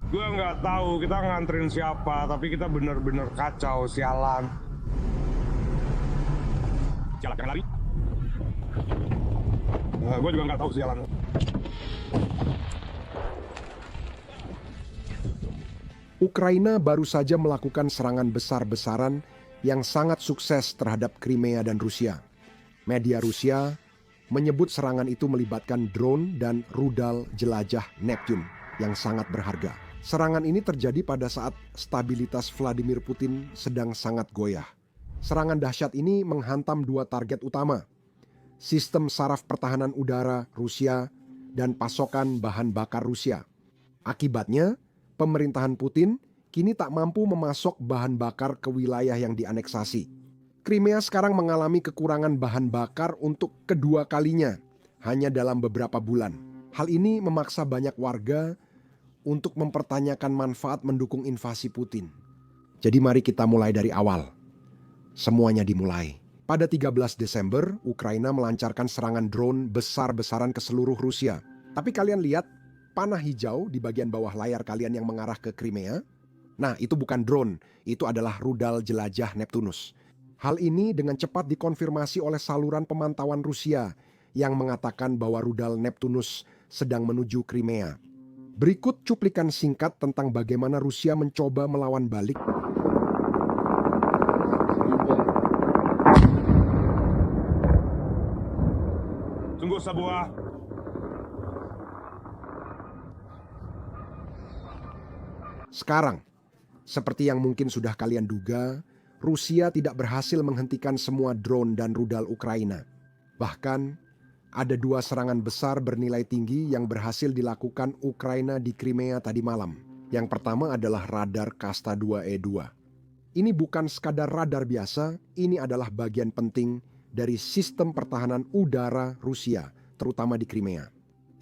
Gua nggak tahu kita nganterin siapa, tapi kita bener-bener kacau, sialan. Sialan, jangan lari. Gua juga nggak tahu, sialan. Ukraina baru saja melakukan serangan besar-besaran yang sangat sukses terhadap Crimea dan Rusia. Media Rusia menyebut serangan itu melibatkan drone dan rudal jelajah Neptune yang sangat berharga. Serangan ini terjadi pada saat stabilitas Vladimir Putin sedang sangat goyah. Serangan dahsyat ini menghantam dua target utama, sistem saraf pertahanan udara Rusia dan pasokan bahan bakar Rusia. Akibatnya, pemerintahan Putin kini tak mampu memasok bahan bakar ke wilayah yang dianeksasi. Crimea sekarang mengalami kekurangan bahan bakar untuk kedua kalinya hanya dalam beberapa bulan. Hal ini memaksa banyak warga untuk mempertanyakan manfaat mendukung invasi Putin. Jadi mari kita mulai dari awal. Semuanya dimulai. Pada 13 Desember, Ukraina melancarkan serangan drone besar-besaran ke seluruh Rusia. Tapi kalian lihat panah hijau di bagian bawah layar kalian yang mengarah ke Crimea? Nah, itu bukan drone, itu adalah rudal jelajah Neptunus. Hal ini dengan cepat dikonfirmasi oleh saluran pemantauan Rusia yang mengatakan bahwa rudal Neptunus sedang menuju Crimea. Berikut cuplikan singkat tentang bagaimana Rusia mencoba melawan balik. Tunggu sebuah. Sekarang, seperti yang mungkin sudah kalian duga, Rusia tidak berhasil menghentikan semua drone dan rudal Ukraina. Bahkan, ada dua serangan besar bernilai tinggi yang berhasil dilakukan Ukraina di Crimea tadi malam. Yang pertama adalah radar Kasta 2E2. Ini bukan sekadar radar biasa, ini adalah bagian penting dari sistem pertahanan udara Rusia, terutama di Crimea.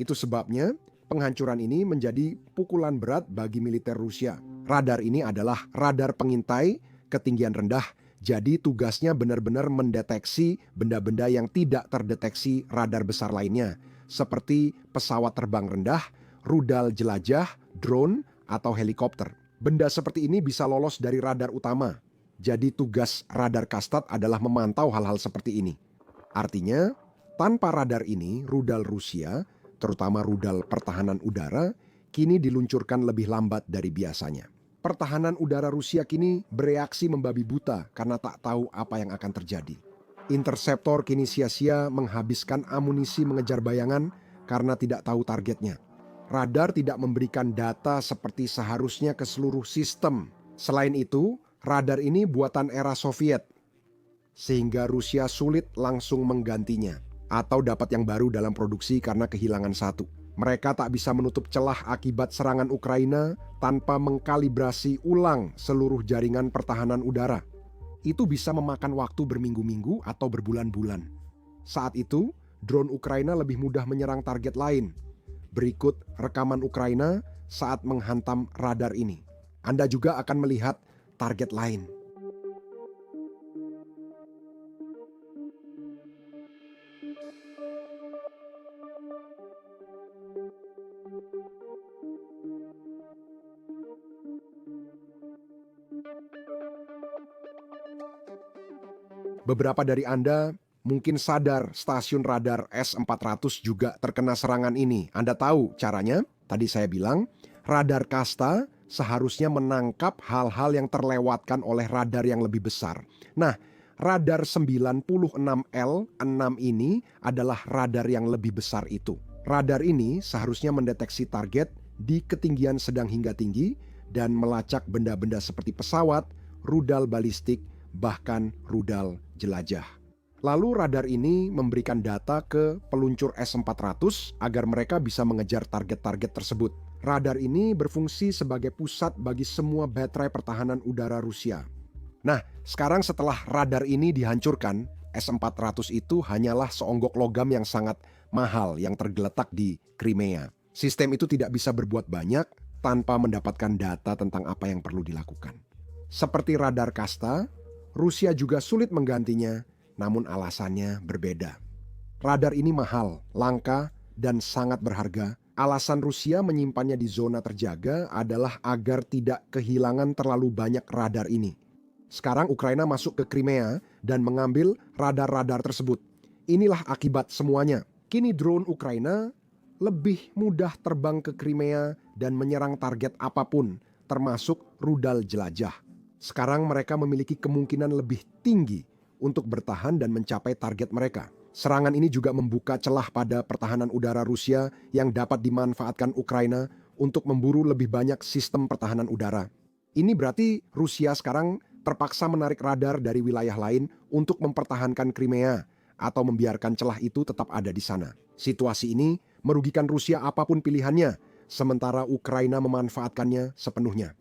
Itu sebabnya penghancuran ini menjadi pukulan berat bagi militer Rusia. Radar ini adalah radar pengintai ketinggian rendah, jadi tugasnya benar-benar mendeteksi benda-benda yang tidak terdeteksi radar besar lainnya, seperti pesawat terbang rendah, rudal jelajah, drone, atau helikopter. Benda seperti ini bisa lolos dari radar utama. Jadi tugas radar Kastat adalah memantau hal-hal seperti ini. Artinya, tanpa radar ini, rudal Rusia, terutama rudal pertahanan udara, kini diluncurkan lebih lambat dari biasanya. Pertahanan udara Rusia kini bereaksi membabi buta karena tak tahu apa yang akan terjadi. Interceptor kini sia-sia menghabiskan amunisi mengejar bayangan karena tidak tahu targetnya. Radar tidak memberikan data seperti seharusnya ke seluruh sistem. Selain itu, radar ini buatan era Soviet, sehingga Rusia sulit langsung menggantinya atau dapat yang baru dalam produksi karena kehilangan satu. Mereka tak bisa menutup celah akibat serangan Ukraina tanpa mengkalibrasi ulang seluruh jaringan pertahanan udara. Itu bisa memakan waktu berminggu-minggu atau berbulan-bulan. Saat itu, drone Ukraina lebih mudah menyerang target lain. Berikut rekaman Ukraina saat menghantam radar ini. Anda juga akan melihat target lain. Beberapa dari Anda mungkin sadar stasiun radar S-400 juga terkena serangan ini. Anda tahu caranya? Tadi saya bilang, radar Kasta seharusnya menangkap hal-hal yang terlewatkan oleh radar yang lebih besar. Nah, radar 96L6 ini adalah radar yang lebih besar itu. Radar ini seharusnya mendeteksi target di ketinggian sedang hingga tinggi dan melacak benda-benda seperti pesawat, rudal balistik, bahkan rudal jelajah. Lalu radar ini memberikan data ke peluncur S-400 agar mereka bisa mengejar target-target tersebut. Radar ini berfungsi sebagai pusat bagi semua baterai pertahanan udara Rusia. Nah, sekarang setelah radar ini dihancurkan, S-400 itu hanyalah seonggok logam yang sangat mahal yang tergeletak di Crimea. Sistem itu tidak bisa berbuat banyak tanpa mendapatkan data tentang apa yang perlu dilakukan. Seperti radar Kasta, Rusia juga sulit menggantinya, namun alasannya berbeda. Radar ini mahal, langka, dan sangat berharga, Alasan Rusia menyimpannya di zona terjaga adalah agar tidak kehilangan terlalu banyak radar ini. Sekarang Ukraina masuk ke Crimea dan mengambil radar-radar tersebut. Inilah akibat semuanya. Kini drone Ukraina lebih mudah terbang ke Crimea dan menyerang target apapun, termasuk rudal jelajah. Sekarang mereka memiliki kemungkinan lebih tinggi untuk bertahan dan mencapai target mereka. Serangan ini juga membuka celah pada pertahanan udara Rusia yang dapat dimanfaatkan Ukraina untuk memburu lebih banyak sistem pertahanan udara. Ini berarti Rusia sekarang terpaksa menarik radar dari wilayah lain untuk mempertahankan Crimea atau membiarkan celah itu tetap ada di sana. Situasi ini merugikan Rusia apapun pilihannya, sementara Ukraina memanfaatkannya sepenuhnya.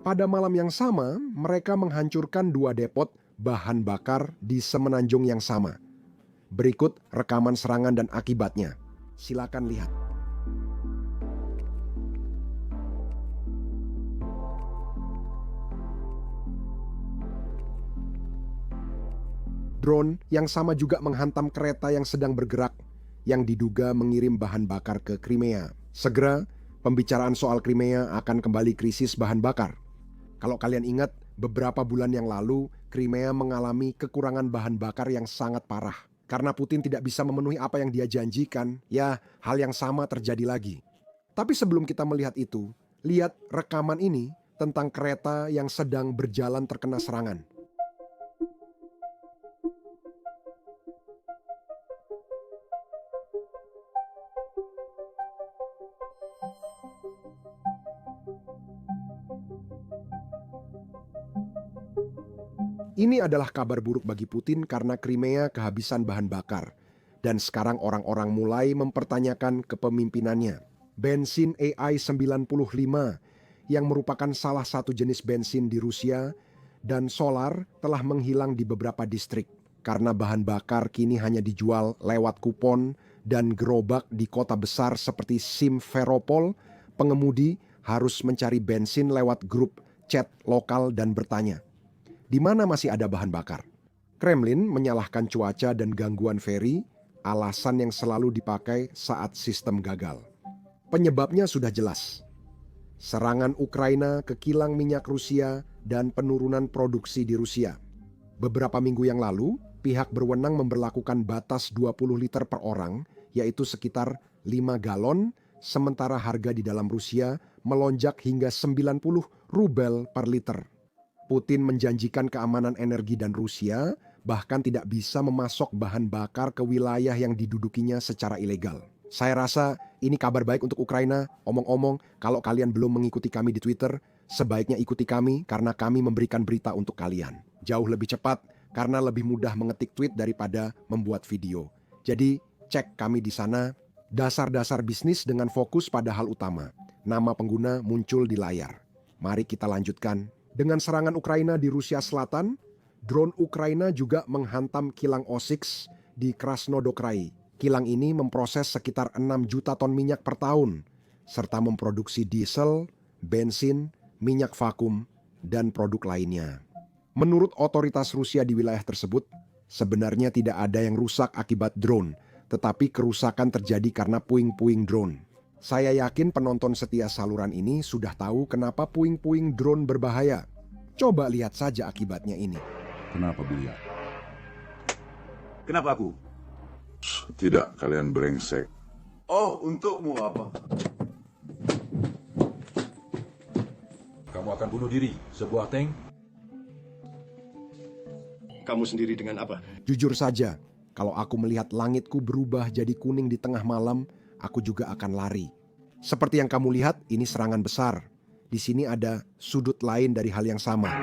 Pada malam yang sama, mereka menghancurkan 2 depot bahan bakar di semenanjung yang sama. Berikut rekaman serangan dan akibatnya. Silakan lihat. Drone yang sama juga menghantam kereta yang sedang bergerak yang diduga mengirim bahan bakar ke Crimea. Segera, pembicaraan soal Crimea akan kembali krisis bahan bakar. Kalau kalian ingat, beberapa bulan yang lalu, Crimea mengalami kekurangan bahan bakar yang sangat parah. Karena Putin tidak bisa memenuhi apa yang dia janjikan, ya hal yang sama terjadi lagi. Tapi sebelum kita melihat itu, lihat rekaman ini tentang kereta yang sedang berjalan terkena serangan. Ini adalah kabar buruk bagi Putin karena Crimea kehabisan bahan bakar. Dan sekarang orang-orang mulai mempertanyakan kepemimpinannya. Bensin AI-95 yang merupakan salah satu jenis bensin di Rusia dan solar telah menghilang di beberapa distrik. Karena bahan bakar kini hanya dijual lewat kupon dan gerobak di kota besar seperti Simferopol, pengemudi harus mencari bensin lewat grup chat lokal dan bertanya, di mana masih ada bahan bakar? Kremlin menyalahkan cuaca dan gangguan feri, alasan yang selalu dipakai saat sistem gagal. Penyebabnya sudah jelas. Serangan Ukraina ke kilang minyak Rusia dan penurunan produksi di Rusia. Beberapa minggu yang lalu, pihak berwenang memberlakukan batas 20 liter per orang, yaitu sekitar 5 galon, sementara harga di dalam Rusia melonjak hingga 90 rubel per liter. Putin menjanjikan keamanan energi dan Rusia bahkan tidak bisa memasok bahan bakar ke wilayah yang didudukinya secara ilegal. Saya rasa ini kabar baik untuk Ukraina. Omong-omong, kalau kalian belum mengikuti kami di Twitter, sebaiknya ikuti kami karena kami memberikan berita untuk kalian. Jauh lebih cepat karena lebih mudah mengetik tweet daripada membuat video. Jadi cek kami di sana. Dasar-dasar bisnis dengan fokus pada hal utama. Nama pengguna muncul di layar. Mari kita lanjutkan. Dengan serangan Ukraina di Rusia Selatan, drone Ukraina juga menghantam kilang O6 di Krasnodokrai. Kilang ini memproses sekitar 6 juta ton minyak per tahun, serta memproduksi diesel, bensin, minyak vakum, dan produk lainnya. Menurut otoritas Rusia di wilayah tersebut, sebenarnya tidak ada yang rusak akibat drone, tetapi kerusakan terjadi karena puing-puing drone. Saya yakin penonton setia saluran ini sudah tahu kenapa puing-puing drone berbahaya. Coba lihat saja akibatnya ini. Kenapa beliau? Kenapa aku? Tidak, kalian brengsek. Oh, untukmu apa? Kamu akan bunuh diri, sebuah tank. Kamu sendiri dengan apa? Jujur saja, kalau aku melihat langitku berubah jadi kuning di tengah malam, aku juga akan lari. Seperti yang kamu lihat, ini serangan besar. Di sini ada sudut lain dari hal yang sama.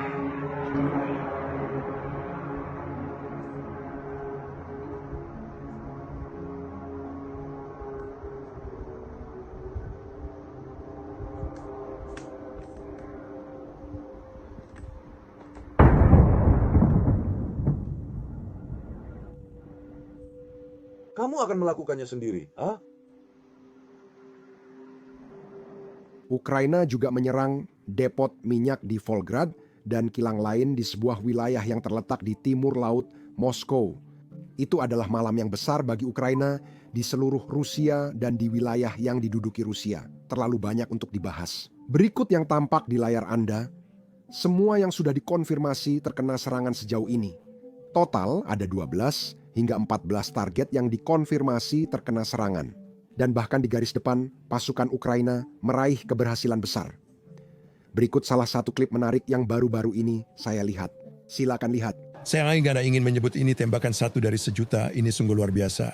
Kamu akan melakukannya sendiri, ah? Ukraina juga menyerang depot minyak di Volgograd dan kilang lain di sebuah wilayah yang terletak di timur laut Moskow. Itu adalah malam yang besar bagi Ukraina di seluruh Rusia dan di wilayah yang diduduki Rusia. Terlalu banyak untuk dibahas. Berikut yang tampak di layar Anda, semua yang sudah dikonfirmasi terkena serangan sejauh ini. Total ada 12 hingga 14 target yang dikonfirmasi terkena serangan. Dan bahkan di garis depan, pasukan Ukraina meraih keberhasilan besar. Berikut salah satu klip menarik yang baru-baru ini saya lihat. Silakan lihat. Saya nggak ingin menyebut ini tembakan 1 dari sejuta, ini sungguh luar biasa.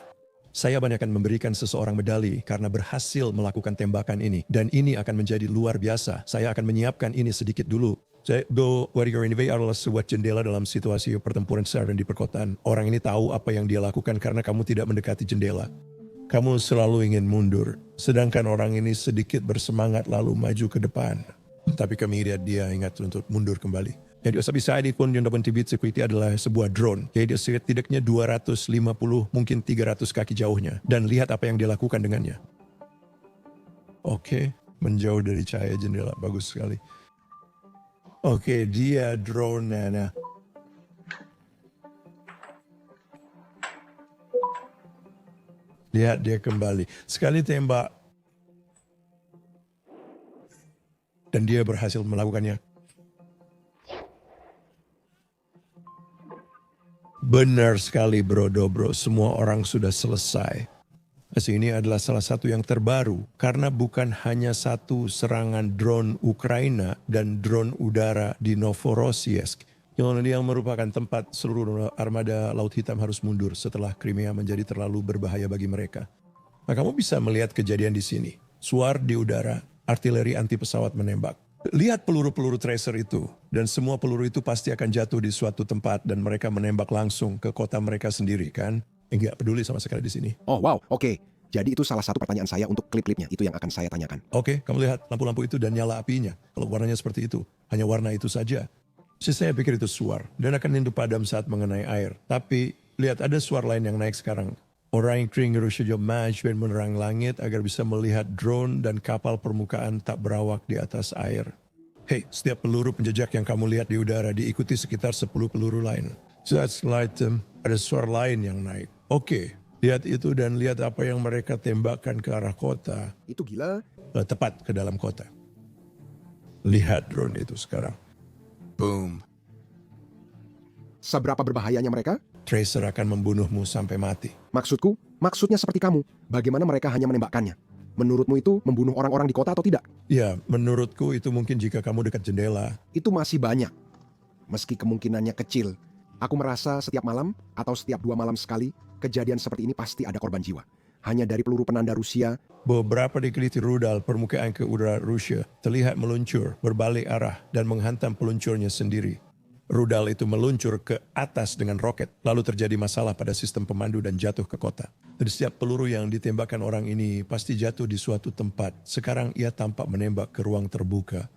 Saya banyak akan memberikan seseorang medali karena berhasil melakukan tembakan ini. Dan ini akan menjadi luar biasa. Saya akan menyiapkan ini sedikit dulu. Warrior Innovate adalah sebuah jendela dalam situasi pertempuran besar dan di perkotaan. Orang ini tahu apa yang dia lakukan karena kamu tidak mendekati jendela. Kamu selalu ingin mundur. Sedangkan orang ini sedikit bersemangat lalu maju ke depan. Tapi kami lihat dia ingat untuk mundur kembali. Jadi bisa pun yang dapat tibit security adalah sebuah drone. Jadi dia setidaknya 250 mungkin 300 kaki jauhnya. Dan lihat apa yang dia lakukan dengannya. Oke, menjauh dari cahaya jendela. Bagus sekali. Oke, dia drone. Nah. Lihat dia kembali. Sekali tembak. Dan dia berhasil melakukannya. Benar sekali bro. Semua orang sudah selesai. Ini adalah salah satu yang terbaru karena bukan hanya satu serangan drone Ukraina dan drone udara di Novorossiysk yang merupakan tempat seluruh armada Laut Hitam harus mundur setelah Crimea menjadi terlalu berbahaya bagi mereka. Nah, kamu bisa melihat kejadian di sini. Suar di udara, artileri anti pesawat menembak. Lihat peluru-peluru tracer itu, dan semua peluru itu pasti akan jatuh di suatu tempat dan mereka menembak langsung ke kota mereka sendiri, kan? Enggak peduli sama sekali di sini. Oh wow, oke. Jadi itu salah satu pertanyaan saya untuk klip-klipnya, itu yang akan saya tanyakan. Oke, kamu lihat lampu-lampu itu dan nyala apinya. Kalau warnanya seperti itu, hanya warna itu saja. Saya pikir itu suar, dan akan hindu padam saat mengenai air. Tapi, lihat ada suar lain yang naik sekarang. Orang yang Rusia maju dan menerang langit agar bisa melihat drone dan kapal permukaan tak berawak di atas air. Hei, setiap peluru penjejak yang kamu lihat di udara diikuti sekitar 10 peluru lain. Ada suara lain yang naik. Oke, lihat itu dan lihat apa yang mereka tembakkan ke arah kota. Itu gila. Tepat ke dalam kota. Lihat drone itu sekarang. Boom. Seberapa berbahayanya mereka? Tracer akan membunuhmu sampai mati. Maksudnya seperti kamu. Bagaimana mereka hanya menembakkannya? Menurutmu itu membunuh orang-orang di kota atau tidak? Ya, menurutku itu mungkin jika kamu dekat jendela. Itu masih banyak. Meski kemungkinannya kecil. Aku merasa setiap malam atau setiap 2 malam sekali, kejadian seperti ini pasti ada korban jiwa. Hanya dari peluru penanda Rusia. Beberapa dikelilingi rudal permukaan ke udara Rusia terlihat meluncur, berbalik arah dan menghantam peluncurnya sendiri. Rudal itu meluncur ke atas dengan roket, lalu terjadi masalah pada sistem pemandu dan jatuh ke kota. Dari setiap peluru yang ditembakkan orang ini pasti jatuh di suatu tempat. Sekarang ia tampak menembak ke ruang terbuka.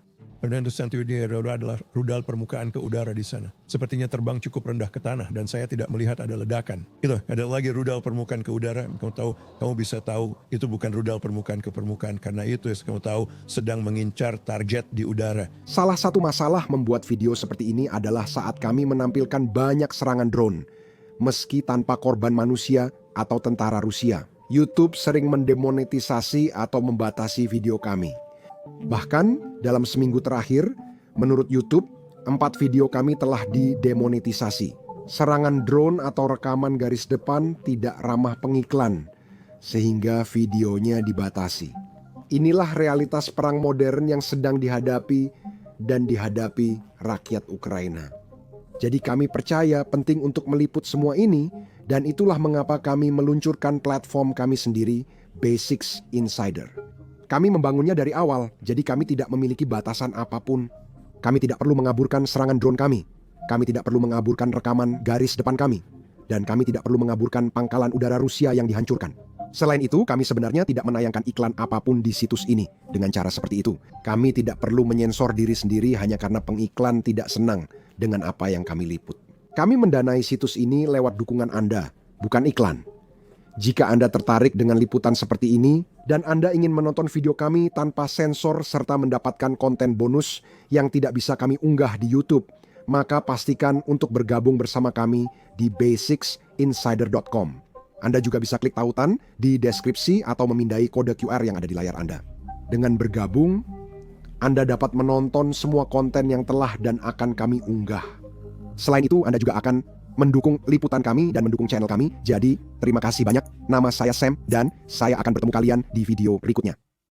Dan dia adalah rudal permukaan ke udara di sana. Sepertinya terbang cukup rendah ke tanah dan saya tidak melihat ada ledakan. Itu ada lagi rudal permukaan ke udara. Kamu bisa tahu itu bukan rudal permukaan ke permukaan karena itu kamu tahu sedang mengincar target di udara. Salah satu masalah membuat video seperti ini adalah saat kami menampilkan banyak serangan drone, meski tanpa korban manusia atau tentara Rusia. YouTube sering mendemonetisasi atau membatasi video kami. Bahkan dalam seminggu terakhir, menurut YouTube, 4 video kami telah didemonetisasi. Serangan drone atau rekaman garis depan tidak ramah pengiklan, sehingga videonya dibatasi. Inilah realitas perang modern yang sedang dihadapi dan dihadapi rakyat Ukraina. Jadi kami percaya penting untuk meliput semua ini, dan itulah mengapa kami meluncurkan platform kami sendiri, Basics Insider. Kami membangunnya dari awal, jadi kami tidak memiliki batasan apapun. Kami tidak perlu mengaburkan serangan drone kami. Kami tidak perlu mengaburkan rekaman garis depan kami. Dan kami tidak perlu mengaburkan pangkalan udara Rusia yang dihancurkan. Selain itu, kami sebenarnya tidak menayangkan iklan apapun di situs ini. Dengan cara seperti itu, kami tidak perlu menyensor diri sendiri hanya karena pengiklan tidak senang dengan apa yang kami liput. Kami mendanai situs ini lewat dukungan Anda, bukan iklan. Jika Anda tertarik dengan liputan seperti ini, dan Anda ingin menonton video kami tanpa sensor serta mendapatkan konten bonus yang tidak bisa kami unggah di YouTube, maka pastikan untuk bergabung bersama kami di basicsinsider.com. Anda juga bisa klik tautan di deskripsi atau memindai kode QR yang ada di layar Anda. Dengan bergabung, Anda dapat menonton semua konten yang telah dan akan kami unggah. Selain itu, Anda juga akan mendukung liputan kami dan mendukung channel kami. Jadi, terima kasih banyak. Nama saya Sam dan saya akan bertemu kalian di video berikutnya.